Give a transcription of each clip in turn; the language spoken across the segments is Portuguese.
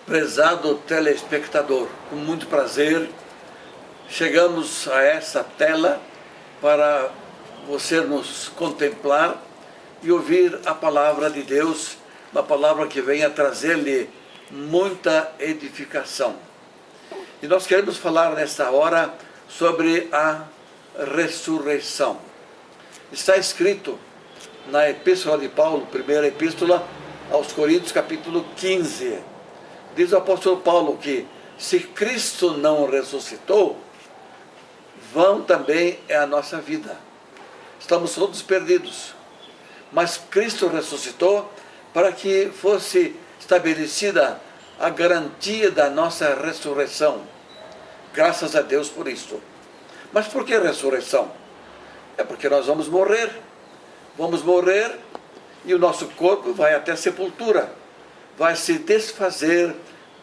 Prezado telespectador, com muito prazer, chegamos a essa tela para você nos contemplar e ouvir a palavra de Deus, uma palavra que venha trazer-lhe muita edificação. E nós queremos falar nesta hora sobre a ressurreição. Está escrito na Epístola de Paulo, primeira Epístola aos Coríntios, capítulo 15. Diz o apóstolo Paulo que se Cristo não ressuscitou, vão também é a nossa vida. Estamos todos perdidos. Mas Cristo ressuscitou para que fosse estabelecida a garantia da nossa ressurreição. Graças a Deus por isso. Mas por que ressurreição? É porque nós vamos morrer. Vamos morrer e o nosso corpo vai até a sepultura. Vai se desfazer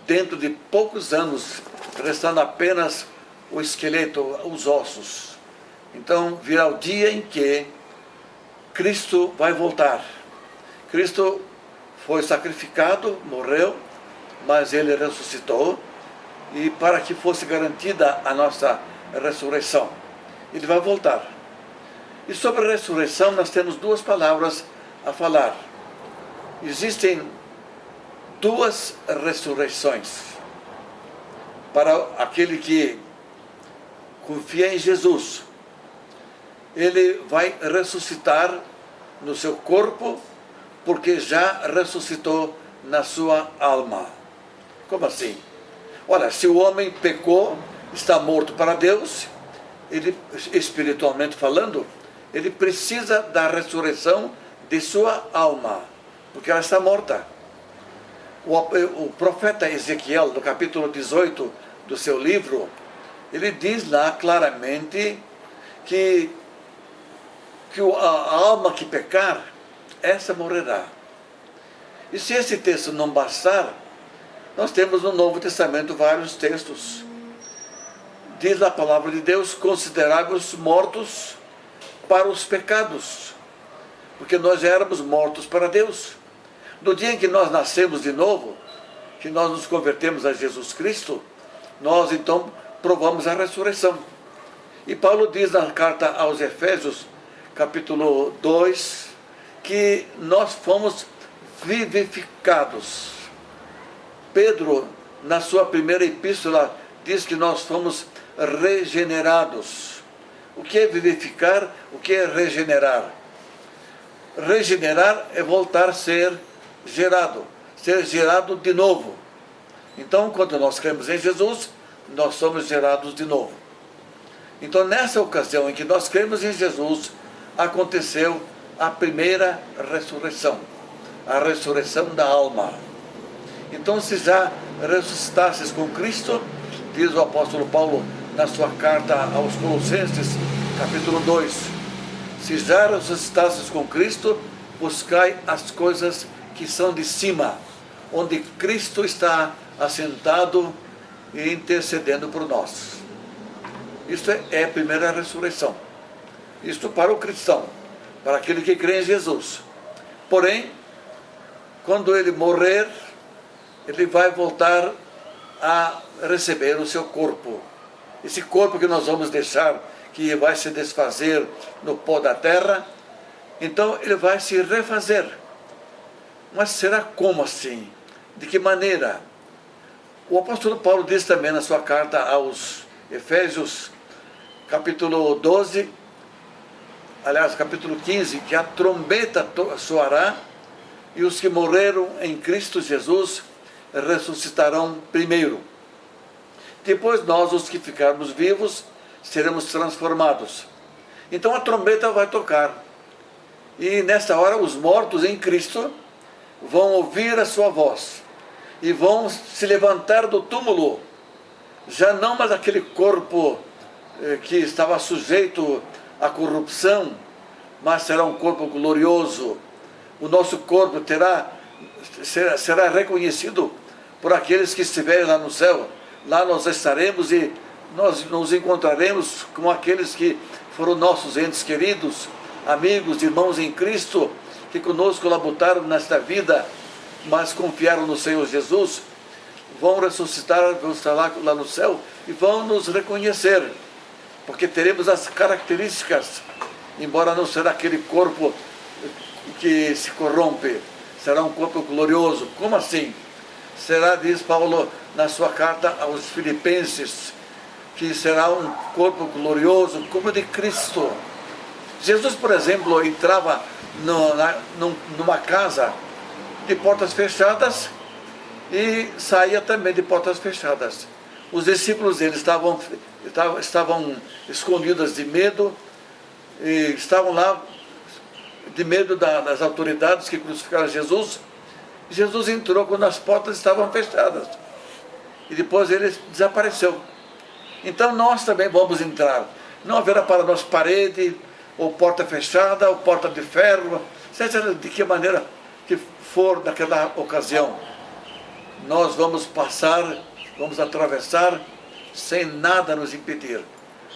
dentro de poucos anos, restando apenas o esqueleto, os ossos. Então virá o dia em que Cristo vai voltar. Cristo foi sacrificado, morreu, mas ele ressuscitou, e para que fosse garantida a nossa ressurreição, ele vai voltar. E sobre a ressurreição nós temos duas palavras a falar. Existem duas ressurreições. Para aquele que confia em Jesus, ele vai ressuscitar no seu corpo, porque já ressuscitou na sua alma. Como assim? Olha, se o homem pecou, está morto para Deus, ele, espiritualmente falando, ele precisa da ressurreição de sua alma, porque ela está morta. O profeta Ezequiel, no capítulo 18 do seu livro, ele diz lá claramente que a alma que pecar, essa morrerá. E se esse texto não bastar, nós temos no Novo Testamento vários textos. Diz a palavra de Deus: considerai-vos mortos para os pecados, porque nós já éramos mortos para Deus. No dia em que nós nascemos de novo, que nós nos convertemos a Jesus Cristo, nós então provamos a ressurreição. E Paulo diz na carta aos Efésios, capítulo 2, que nós fomos vivificados. Pedro, na sua primeira epístola, diz que nós fomos regenerados. O que é vivificar? O que é regenerar? Regenerar é voltar a ser gerado de novo. Então, quando nós cremos em Jesus, nós somos gerados de novo. Então, nessa ocasião em que nós cremos em Jesus, aconteceu a primeira ressurreição, a ressurreição da alma. Então, se já ressuscitasses com Cristo, diz o apóstolo Paulo na sua carta aos Colossenses, capítulo 2, se já ressuscitasses com Cristo, buscai as coisas que são de cima, onde Cristo está assentado e intercedendo por nós. Isto é a primeira ressurreição. Isto para o cristão, para aquele que crê em Jesus. Porém, quando ele morrer, ele vai voltar a receber o seu corpo. Esse corpo que nós vamos deixar, que vai se desfazer no pó da terra, então ele vai se refazer. Mas será como assim? De que maneira? O apóstolo Paulo diz também na sua carta aos Efésios, capítulo 12, aliás, capítulo 15, que a trombeta soará e os que morreram em Cristo Jesus ressuscitarão primeiro. Depois nós, os que ficarmos vivos, seremos transformados. Então a trombeta vai tocar. E nesta hora os mortos em Cristo vão ouvir a sua voz e vão se levantar do túmulo, já não mais aquele corpo que estava sujeito à corrupção, mas será um corpo glorioso. O nosso corpo será reconhecido por aqueles que estiverem lá no céu. Lá nós estaremos e nós nos encontraremos com aqueles que foram nossos entes queridos, amigos, irmãos em Cristo, que conosco labutaram nesta vida, mas confiaram no Senhor Jesus. vão ressuscitar, vão estar lá no céu e vão nos reconhecer, porque teremos as características, embora não será aquele corpo que se corrompe, será um corpo glorioso. Como assim? Será, diz Paulo na sua carta aos Filipenses, que será um corpo glorioso como o de Cristo. Jesus, por exemplo, entrava numa casa de portas fechadas e saía também de portas fechadas. Os discípulos dele estavam escondidos de medo, e estavam lá de medo das autoridades que crucificaram Jesus. Jesus entrou quando as portas estavam fechadas e depois ele desapareceu. Então nós também vamos entrar. Não haverá para nós parede, ou porta fechada, ou porta de ferro, seja de que maneira que for naquela ocasião. Nós vamos passar, vamos atravessar sem nada nos impedir.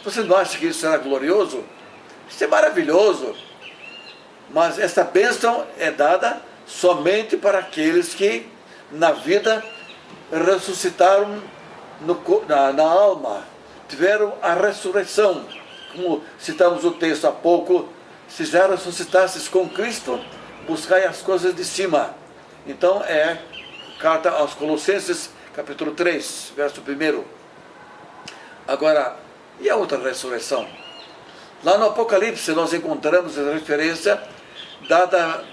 Você não acha que isso será glorioso? Isso é maravilhoso. Mas esta bênção é dada somente para aqueles que na vida ressuscitaram na alma, tiveram a ressurreição. Como citamos o texto há pouco, se já ressuscitasses com Cristo, buscai as coisas de cima. Então é carta aos Colossenses, capítulo 3, verso 1. Agora, e a outra ressurreição? Lá no Apocalipse nós encontramos a referência dada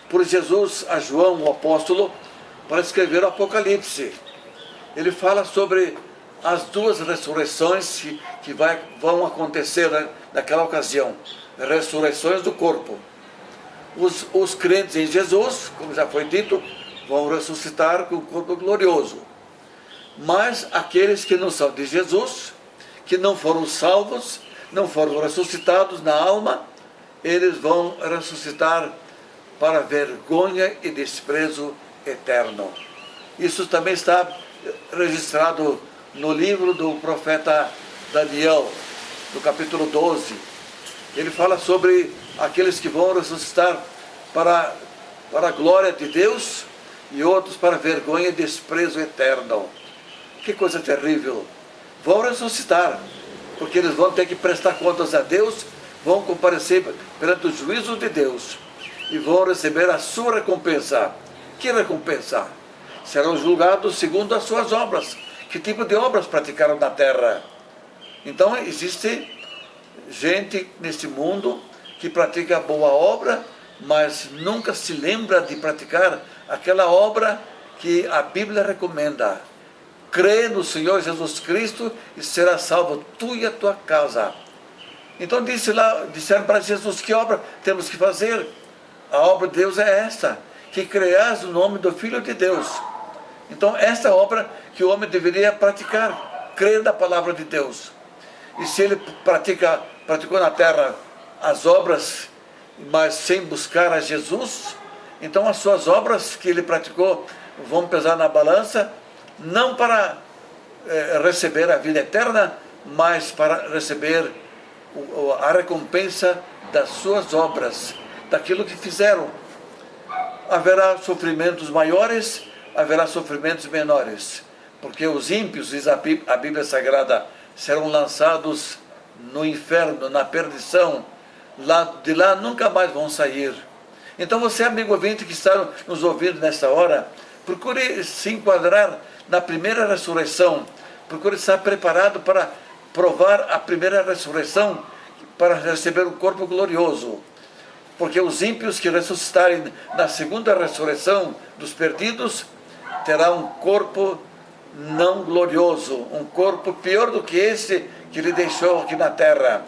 por Jesus a João, o apóstolo, para escrever o Apocalipse. Ele fala sobre as duas ressurreições que vão acontecer naquela ocasião. Ressurreições do corpo. Os crentes em Jesus, como já foi dito, vão ressuscitar com o corpo glorioso. Mas aqueles que não são de Jesus, que não foram salvos, não foram ressuscitados na alma, eles vão ressuscitar para vergonha e desprezo eterno. Isso também está registrado no livro do profeta Daniel, no capítulo 12. Ele fala sobre aqueles que vão ressuscitar para a glória de Deus e outros para vergonha e desprezo eterno. Que coisa terrível! Vão ressuscitar, porque eles vão ter que prestar contas a Deus, vão comparecer perante o juízo de Deus e vão receber a sua recompensa. Que recompensa? Serão julgados segundo as suas obras. Que tipo de obras praticaram na terra? Então existe gente neste mundo que pratica boa obra, mas nunca se lembra de praticar aquela obra que a Bíblia recomenda. Crê no Senhor Jesus Cristo e será salvo tu e a tua casa. Então disseram para Jesus: que obra temos que fazer? A obra de Deus é esta, que creas no nome do Filho de Deus. Então esta obra que o homem deveria praticar, crer na palavra de Deus. E se ele praticou na terra as obras, mas sem buscar a Jesus, então as suas obras que ele praticou vão pesar na balança, não para receber a vida eterna, mas para receber a recompensa das suas obras, daquilo que fizeram. Haverá sofrimentos maiores, haverá sofrimentos menores, porque os ímpios, diz a Bíblia Sagrada, serão lançados no inferno, na perdição. De lá nunca mais vão sair. Então você, amigo ouvinte que está nos ouvindo nesta hora, procure se enquadrar na primeira ressurreição, procure estar preparado para provar a primeira ressurreição, para receber um corpo glorioso. Porque os ímpios que ressuscitarem na segunda ressurreição dos perdidos, terá um corpo não glorioso, um corpo pior do que esse que ele deixou aqui na terra.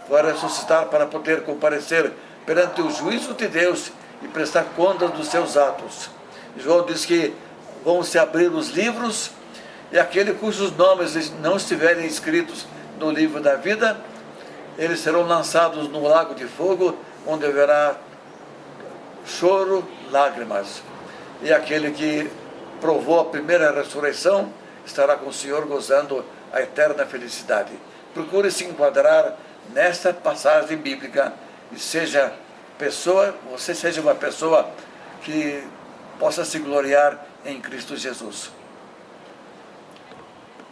Vai ressuscitar para poder comparecer perante o juízo de Deus e prestar contas dos seus atos. João diz que vão se abrir os livros e aquele cujos nomes não estiverem escritos no livro da vida, eles serão lançados no lago de fogo, onde haverá choro, lágrimas. E aquele que provou a primeira ressurreição estará com o Senhor gozando a eterna felicidade. Procure se enquadrar nesta passagem bíblica e você seja uma pessoa que possa se gloriar em Cristo Jesus.